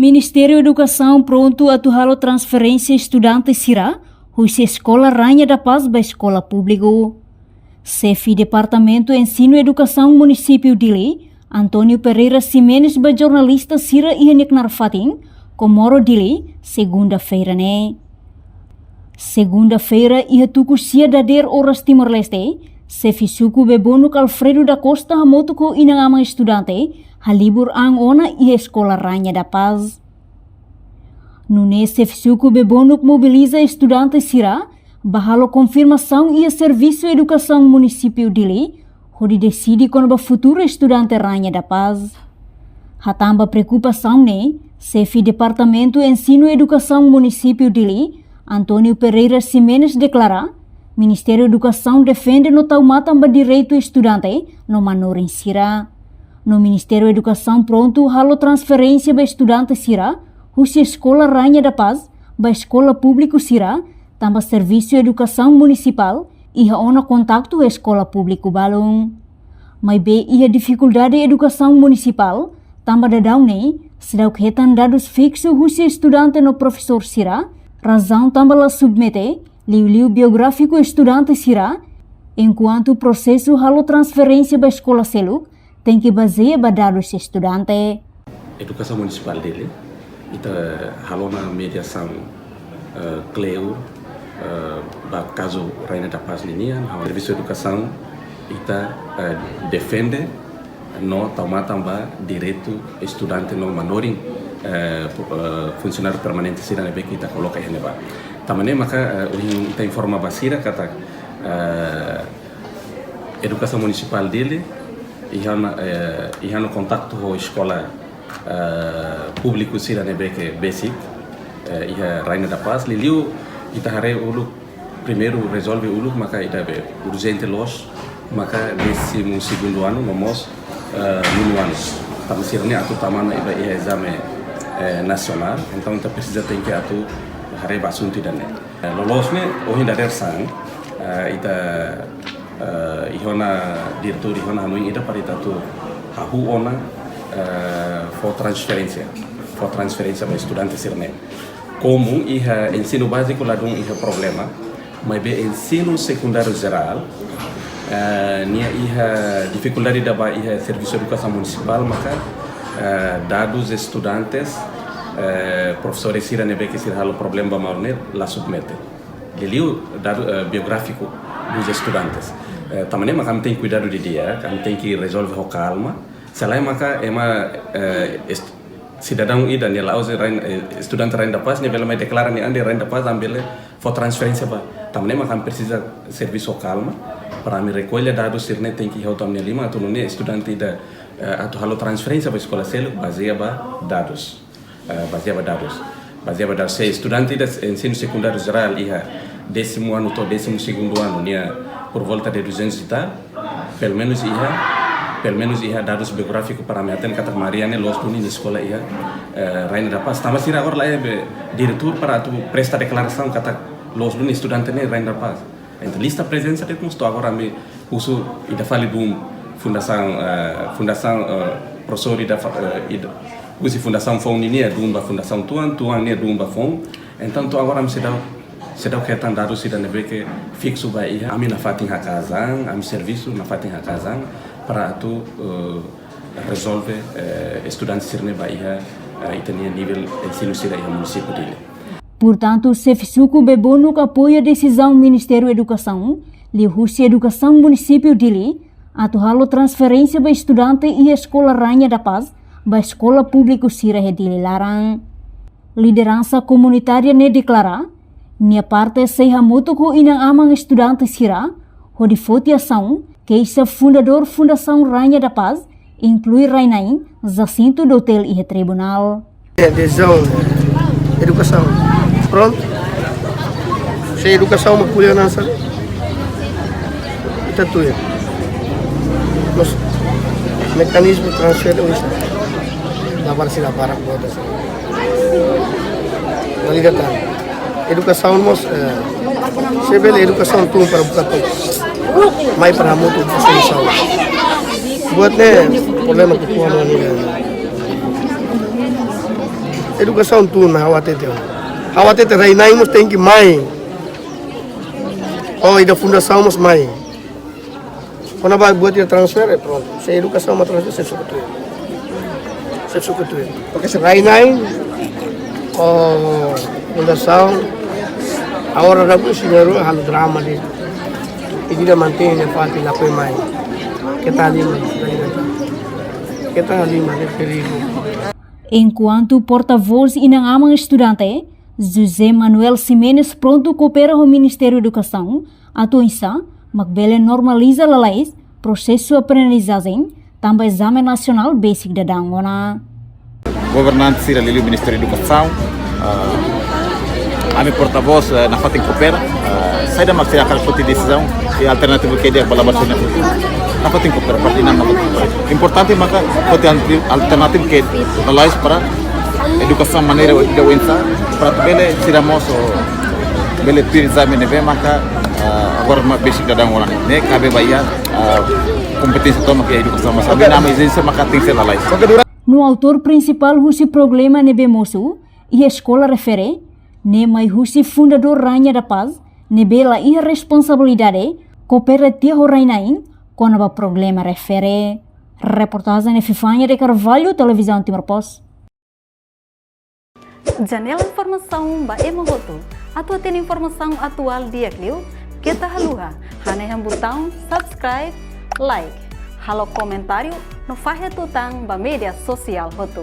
Ministério da Educação pronto a atuar transferência estudantes será russa escola Rainha da Paz para escola pública. Chefe Departamento Ensino e Educação Município Dili, Antônio Pereira Ximenes, para jornalista Sira e Neknar Fatin, Comoro Dili, segunda-feira né. Segunda-feira ia tukusia dader horas Timor-Leste, chefe suku bebonuk Alfredo da Costa hamotuko inang amang estudante, halibur ang ona e escola Rainha da Paz. Nune chefe suku bebonuk mobiliza estudantes sira, bahalo confirmação e serviço educação município Dili, onde decide quando o futuro estudante Rainha da Paz. Hatamba preocupação né, chefe Departamento Ensino e Educação Município Dili, Antônio Pereira Ximenes declara, Ministério da Educação defende no taumata o direito estudante no manorin sira. No Ministério da Educação pronto halo transferência para estudante sira, russa escola Rainha da Paz, para escola público sira, tamba serviço educação municipal e ona contato escola público balong. Mas be ia dificuldade educação municipal, tamba dadau ne, sedau ketan dados fixo russa estudante no professor sira, razão tamba la submete, liu biográfico estudante sira, enquanto o processo halo transferência para escola seluk, tem que basear para dados estudante. Educação municipal dele, ita halo na mediação Cleo, caso Rainha da Paz linha, o serviço de educação ita defende no taumata direito estudante no manorin funcionário permanente sira nebe kita coloca aí neba. Tamane maka ita informa basira kata educação municipal dele e no contato com a escola público sira nebe que basic e Rainha da Paz liliu ita hare ulu primeiro resolve ulu maka ita be urgente los maka décimo segundo ano nomos nono ano tamasirne atu tamana iba ia exame nacional, então kita precisa ter que atu hari basunti dan lolosne ohin dader sang ita ihona diretor ihona anu ida parita tu hahu ona for transferência para estudantes sirne como iha ensino básico ladung iha problema mas be ensino secundário geral nia iha dificuldade da ba iha serviço de educação municipal maka dados estudantes professores sira nebe que sira halo problema maune la submete liu dado biográfico dos estudantes também maka tem cuidado de dia kan tem que resolver com calma selain maka ema cidadão ida ne la estudante Rainha da Paz ne bela mai declara ne ande Rainha da Paz ambele for transferência ba também maka precisa serviço calma para me recolher dados sirne tem que ir ao tamne lima tu ne estudante ida atau halo transferência para a escola seluk baseado dados se estudante de ensino secundário geral ia décimo ano ou décimo segundo ano nia por volta de 200 e tal pelo menos ia dados biográficos para me atender kata Mariane los tuni de escola ia Rainha da Paz também sira agora lá é diretor para tu prestar declaração kata los tuni estudante ne Rainha da Paz então lista presença de custo agora me uso ida fali dum fundação professor ida usi fundação Foninia dumba fundação tuan ne dumba fon então tu agora me se dá que tan dados se dá neve que fixo vai ia ami na fatin hakazang ami serviço na fatin hakazang para tu resolve estudantes sirne vai ia itania nível ensino sira ia município dele. Portanto, Sefisuku Bebonuk apoia a decisão Ministério da Educação, Rússia Educação Município Dili, atual transferência para estudante e a Escola Rainha da Paz, para a Escola Pública Sira Dili Larang. Liderança comunitária ne declara, nia parte seha motuko inang amang estudante Sira, onde fotiação, que é fundador Fundação Rainha da Paz, inclui Rainain, Jacinto do Hotel e Tribunal. Decisão educação. Pronto, sem educação uma colher nossa e tatuia nosso mecanismo de transfer hoje na base da para boda na liga tá educação nós se bela educação tudo para buka tudo mais para muito solução buat ne problema que tuan educação tu na Hawatete. Hawatete reinaimos tem que mai. Oh, e da fundação mas mai. Quando vai buat dia transfer, pronto. Se educação mas transfer se suka tu. Se suka tu. Porque se reinai, oh, fundação, a hora da businero hal drama de. E dia mantém a parte lá foi mai. Que tá ali, que tá ali, mas é perigo. Enquanto porta-voz inangamang estudante, José Manuel Ximenes pronto coopera com o Ministério da Educação, atuinsa, magbele normaliza lalais, processo aprendizagem, também exame nacional basic da dangona. Governante Cira Lili, Ministério da Educação, a minha porta-voz na FATEM coopera, sai da matéria aquela fonte de decisão e alternativa que é de colaboração na FATEM coopera, parte na importante maka fonte alternativa que é lalais para educação maneira de doença para bele tiramos o bele peer exame neve maka agora uma basic da dangona né cabe bayar competência toma que é educação mas sabe na exigência maka tem que ser lalais. No autor principal husi problema nebe moço e a escola refere ne mai husi fundador Rainha da Paz nebe la irresponsabilidade cooperativa Rainain quando o problema refere. Reportagem Fifanya de Carvalho, Televisão Timor Post. Janela informação ba emogoto. Atua tem informação atual dia Clio. Kita haluha. Haneham botão subscribe, like. Halo comentário no fahe tutang ba media sosial hotu.